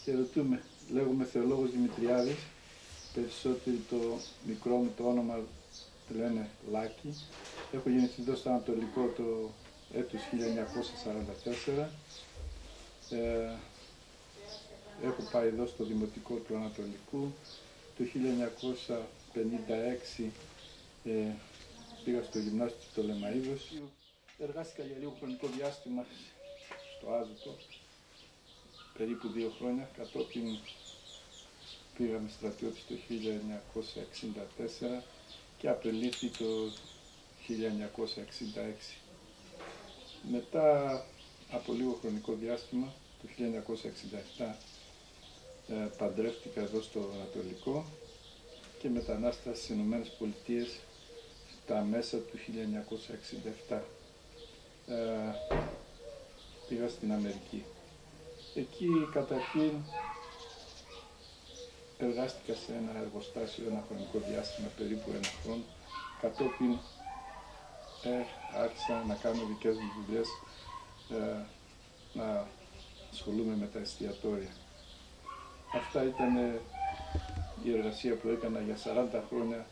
Χαιρετούμε. Λέγομαι Θεολόγος Δημητριάδης. Περισσότεροι το μικρό μου το όνομα το λένε Λάκη. Έχω γεννηθεί εδώ στο Ανατολικό το έτος 1944. Έχω πάει εδώ στο Δημοτικό του Ανατολικού. Το 1956 πήγα στο Γυμνάσιο του Πτολεμαΐδος. Εργάστηκα για λίγο χρονικό διάστημα στο Άζωτο, περίπου 2 χρόνια, κατόπιν πήγαμε στρατιώτης το 1964 και απελήθη το 1966. Μετά από λίγο χρονικό διάστημα, το 1967, παντρεύτηκα εδώ στο Ανατολικό και μετανάστησα στις Ηνωμένες Πολιτείες τα μέσα του 1967. Πήγα στην Αμερική. Εκεί καταρχήν εργάστηκα σε ένα εργοστάσιο ένα χρονικό διάστημα, περίπου 1 χρόνο. Κατόπιν άρχισα να κάνω δικές μου δουλειές, να ασχολούμαι με τα εστιατόρια. Αυτά ήταν η εργασία που έκανα για 40 χρόνια,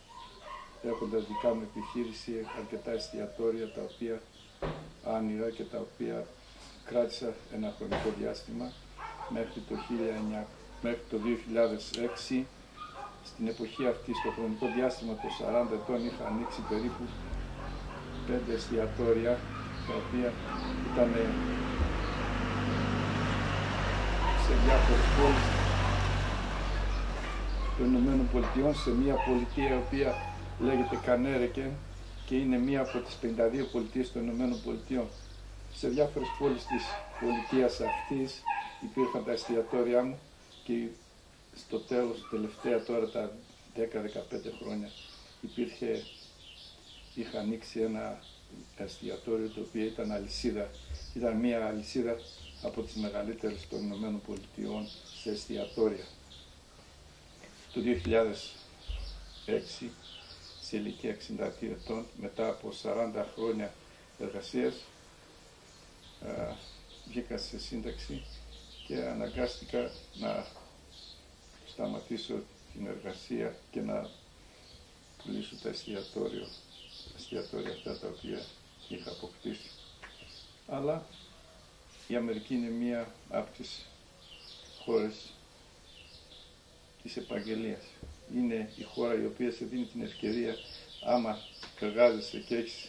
έχοντας δικά μου επιχείρηση, αρκετά εστιατόρια τα οποία άνοιρα και τα οποία κράτησα ένα χρονικό διάστημα μέχρι το 2006. Στην εποχή αυτή, στο χρονικό διάστημα των 40 ετών, είχα ανοίξει περίπου 5 εστιατόρια, τα οποία ήταν σε διάφορες πόλεις των Ηνωμένων Πολιτειών, σε μια πολιτεία η οποία λέγεται Κανέρεκεν και είναι μία από τις 52 πολιτείες των Ηνωμένων Πολιτειών. Σε διάφορες πόλεις της πολιτείας αυτής υπήρχαν τα εστιατόρια μου και στο τέλος, τελευταία τώρα τα 10-15 χρόνια, είχα ανοίξει ένα εστιατόριο το οποίο ήταν αλυσίδα. Ήταν μία αλυσίδα από τις μεγαλύτερες των Ηνωμένων Πολιτειών σε εστιατόρια. Το 2006, σε ηλικία 62 ετών, μετά από 40 χρόνια εργασίας, βγήκα σε σύνταξη και αναγκάστηκα να σταματήσω την εργασία και να πουλήσω τα εστιατόρια αυτά τα οποία είχα αποκτήσει. Αλλά η Αμερική είναι μία από τις χώρες της επαγγελίας. Είναι η χώρα η οποία σε δίνει την ευκαιρία, άμα εργάζεσαι και έχεις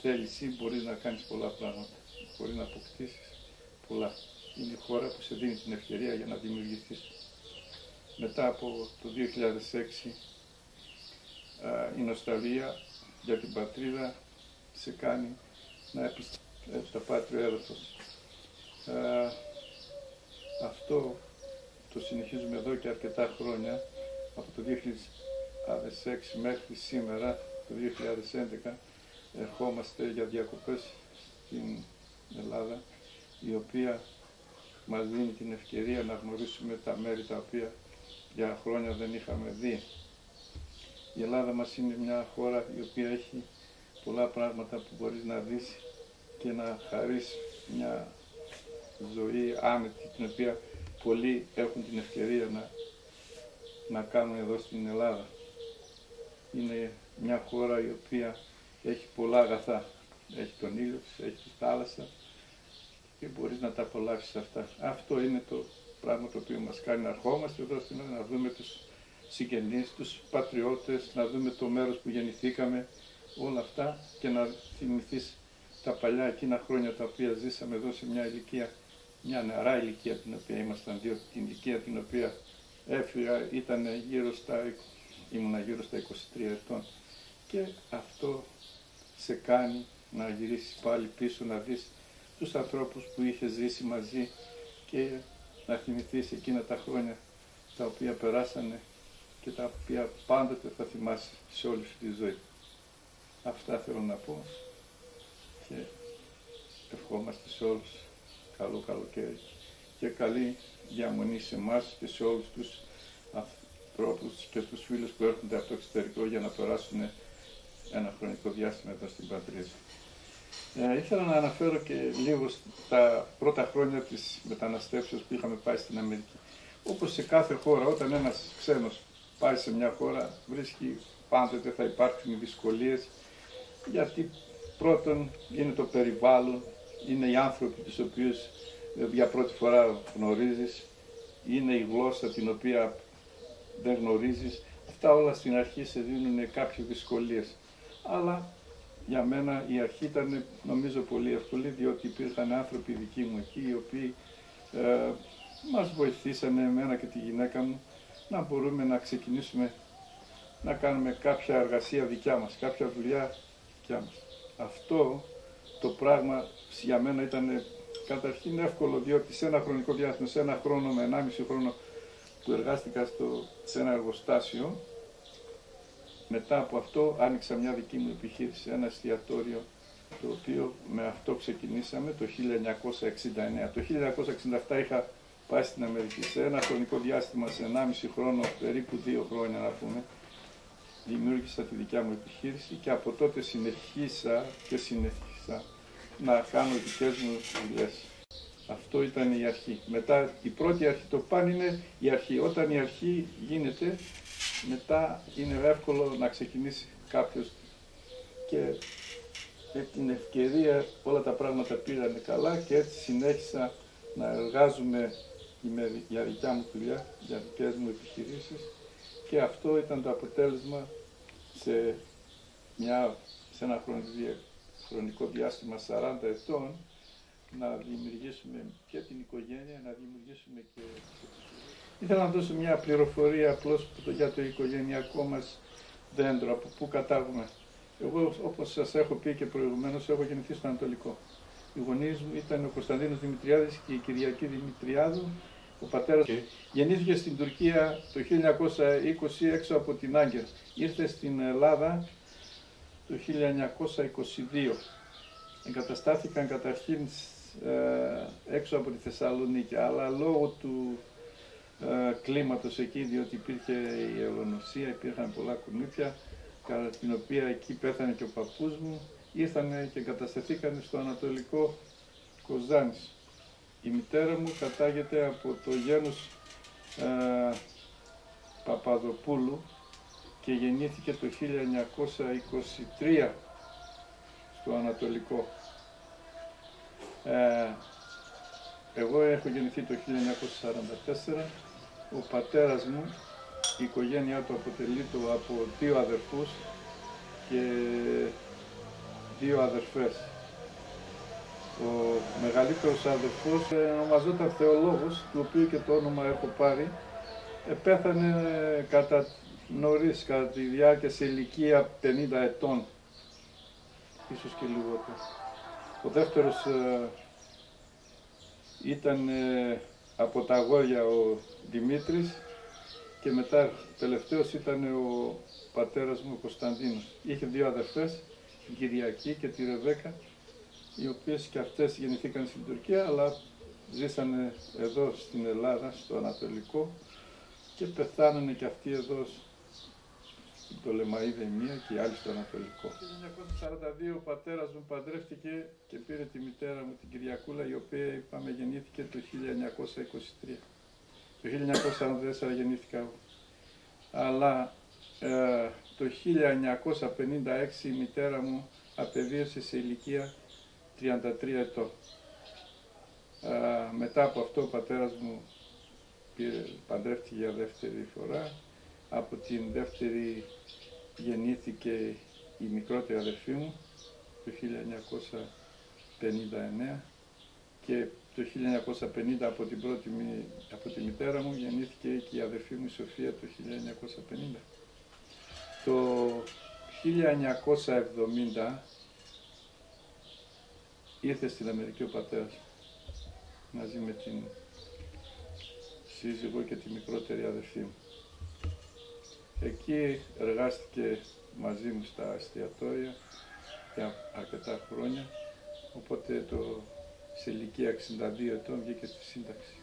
θέληση, μπορείς να κάνεις πολλά πράγματα, μπορείς να αποκτήσεις πολλά. Είναι η χώρα που σε δίνει την ευκαιρία για να δημιουργηθείς. Μετά από το 2006, η νοσταλγία για την πατρίδα σε κάνει να επιστρέψεις στο πάτριο έδαφος. Αυτό το συνεχίζουμε εδώ και αρκετά χρόνια, από το 2006 μέχρι σήμερα, το 2011, ερχόμαστε για διακοπές στην Ελλάδα, η οποία μας δίνει την ευκαιρία να γνωρίσουμε τα μέρη τα οποία για χρόνια δεν είχαμε δει. Η Ελλάδα μας είναι μια χώρα η οποία έχει πολλά πράγματα που μπορείς να δεις και να χαρείς μια ζωή άνετη, την οποία πολλοί έχουν την ευκαιρία να κάνουν εδώ στην Ελλάδα. Είναι μια χώρα η οποία έχει πολλά αγαθά. Έχει τον ήλιο της, έχει τη θάλασσα και μπορείς να τα απολαύσεις αυτά. Αυτό είναι το πράγμα το οποίο μας κάνει να ερχόμαστε εδώ στην Ελλάδα, να δούμε τους συγγενείς, τους πατριώτες, να δούμε το μέρος που γεννηθήκαμε, όλα αυτά, και να θυμηθείς τα παλιά εκείνα χρόνια τα οποία ζήσαμε εδώ σε μια ηλικία, μια νεαρά ηλικία την οποία ήμασταν, διότι την ηλικία την οποία έφυγα ήμουνα γύρω στα 23 ετών. Και αυτό σε κάνει να γυρίσεις πάλι πίσω, να δεις τους ανθρώπους που είχες ζήσει μαζί και να θυμηθείς εκείνα τα χρόνια τα οποία περάσανε και τα οποία πάντοτε θα θυμάσαι σε όλη σου τη ζωή. Αυτά θέλω να πω και ευχόμαστε σε όλους καλό καλοκαίρι και καλή διαμονή σε εμάς και σε όλους τους ανθρώπους και τους φίλους που έρχονται από το εξωτερικό για να περάσουν ένα χρονικό διάστημα εδώ στην πατρίδα. Ήθελα να αναφέρω και λίγο στα πρώτα χρόνια της μεταναστεύσεως που είχαμε πάει στην Αμερική. Όπως σε κάθε χώρα, όταν ένας ξένος πάει σε μια χώρα, βρίσκει πάντοτε θα υπάρξουν δυσκολίες, γιατί πρώτον είναι το περιβάλλον, είναι οι άνθρωποι τους οποίους για πρώτη φορά γνωρίζεις, είναι η γλώσσα την οποία δεν γνωρίζεις. Αυτά όλα στην αρχή σε δίνουν κάποιες δυσκολίες. Αλλά για μένα η αρχή ήταν νομίζω πολύ εύκολη, διότι υπήρχαν άνθρωποι δικοί μου εκεί, οι οποίοι μας βοηθήσανε, εμένα και τη γυναίκα μου, να μπορούμε να ξεκινήσουμε να κάνουμε κάποια εργασία δικιά μας, κάποια δουλειά δικιά μας. Αυτό το πράγμα για μένα ήταν καταρχήν εύκολο, διότι σε ένα χρονικό διάστημα, σε ένα χρόνο με 1,5 χρόνο που εργάστηκα σε ένα εργοστάσιο, μετά από αυτό άνοιξα μια δική μου επιχείρηση, ένα εστιατόριο, το οποίο με αυτό ξεκινήσαμε το 1969. Το 1967 είχα πάει στην Αμερική. Σε ένα χρονικό διάστημα, σε 1,5 χρόνο, περίπου 2 χρόνια να πούμε, δημιούργησα τη δικιά μου επιχείρηση και από τότε συνέχισα να κάνω δικές μου δουλειές. Αυτό ήταν η αρχή. Μετά η πρώτη αρχή, το παν είναι η αρχή. Όταν η αρχή γίνεται, μετά είναι εύκολο να ξεκινήσει κάποιος και με την ευκαιρία όλα τα πράγματα πήγανε καλά και έτσι συνέχισα να εργάζομαι για δικιά μου δουλειά, για δικές μου επιχειρήσεις και αυτό ήταν το αποτέλεσμα σε ένα χρονικό διάστημα 40 ετών να δημιουργήσουμε και την οικογένεια, να δημιουργήσουμε και... Ήθελα να δώσω μια πληροφορία απλώς για το οικογενειακό μας δέντρο, από πού κατάγουμε. Εγώ, όπως σας έχω πει και προηγουμένως, έχω γεννηθεί στο Ανατολικό. Οι γονείς μου ήταν ο Κωνσταντίνος Δημητριάδης και η Κυριακή Δημητριάδου. Ο πατέρας γεννήθηκε στην Τουρκία το 1920 έξω από την Άγκυρα. Ήρθε στην Ελλάδα το 1922. Εγκαταστάθηκαν καταρχήν έξω από τη Θεσσαλονίκη, αλλά λόγω του κλίματος εκεί, διότι υπήρχε η ελονοσία, υπήρχαν πολλά κουνούπια, κατά την οποία εκεί πέθανε και ο παππούς μου, ήρθανε και εγκατασταθήκαν στο Ανατολικό Κοζάνης. Η μητέρα μου κατάγεται από το γένος Παπαδοπούλου και γεννήθηκε το 1923 στο Ανατολικό. Εγώ έχω γεννηθεί το 1944. Ο πατέρας μου, η οικογένειά του αποτελείται από 2 αδερφούς και 2 αδερφές. Ο μεγαλύτερος αδερφός ονομαζόταν Θεολόγος, του οποίου και το όνομα έχω πάρει. Πέθανε νωρίς, κατά τη διάρκεια σε ηλικία 50 ετών, ίσως και λιγότερο. Ο δεύτερος ήταν από τα αγόρια ο Δημήτρης και μετά τελευταίος ήταν ο πατέρας μου ο Κωνσταντίνος. Είχε 2 αδερφές, την Κυριακή και τη Ρεβέκα, οι οποίες και αυτές γεννηθήκαν στην Τουρκία, αλλά ζήσανε εδώ στην Ελλάδα, στο Ανατολικό και πεθάνανε και αυτοί εδώ στο Λεμαΐδε μία και οι άλλοι στο Ανατολικό. Το 1942 ο πατέρας μου παντρεύτηκε και πήρε τη μητέρα μου, την Κυριακούλα, η οποία είπαμε γεννήθηκε το 1923. Το 1944 γεννήθηκα εγώ. Αλλά το 1956 η μητέρα μου απεβίωσε σε ηλικία 33 ετών. Μετά από αυτό ο πατέρας μου παντρεύτηκε για δεύτερη φορά. Από την δεύτερη γεννήθηκε η μικρότερη αδερφή μου το 1959 και το 1950 από τη μητέρα μου γεννήθηκε και η αδερφή μου η Σοφία το 1950. Το 1970 ήρθε στην Αμερική ο πατέρας μαζί με την σύζυγο και τη μικρότερη αδερφή μου. Εκεί εργάστηκε μαζί μου στα εστιατόρια για αρκετά χρόνια, οπότε σε ηλικία 62 ετών βγήκε στη σύνταξη.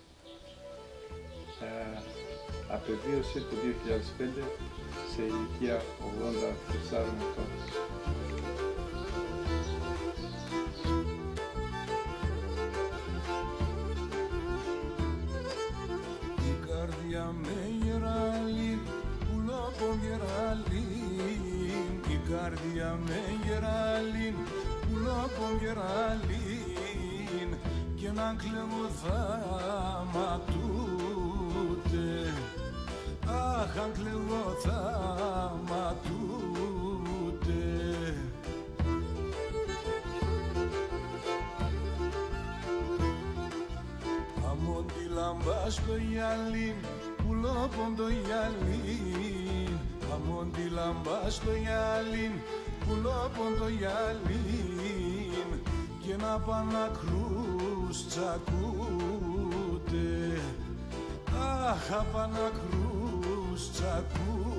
Απεβίωσε το 2005 σε ηλικία 84 ετών. τον γεραλήν και έναν κλεγοδάμα τούτε. Αχ, αν κλεγοδάμα τούτε. Αμόν τη λάμπα στο γυαλίν, πουλόπον το γυαλίν. Αμόν τη λάμπα στο γυαλίν, πουλόπον το γυαλίν. Και να πανακρούς τσακούτε. Αχ, απανακρούς τσακούτε.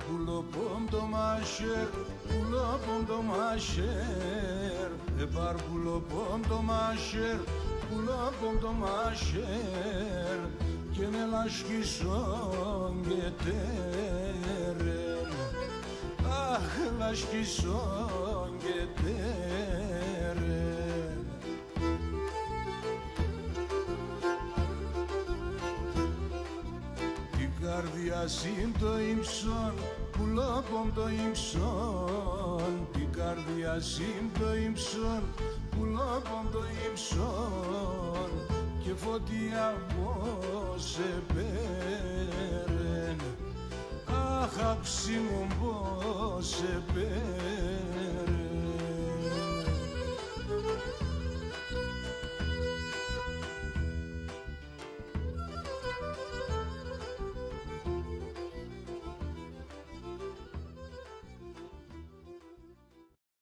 Πουλόπον το μασέρ, πουλόπον το μασέρ. Επάρ πουλόπον το μασέρ, πουλόπον το μασέρ. Και με λασκισόν και τέρεν. Αχ, λασκισόν και τέρεν. Καρδιά συν το ύψον, πουλόπον το ύψον. Την καρδιά συν το ύψον, πουλόπον το ύψον. Και φωτιά πως σε πέρεν. Αχ, αψί μου πως σε πέρεν.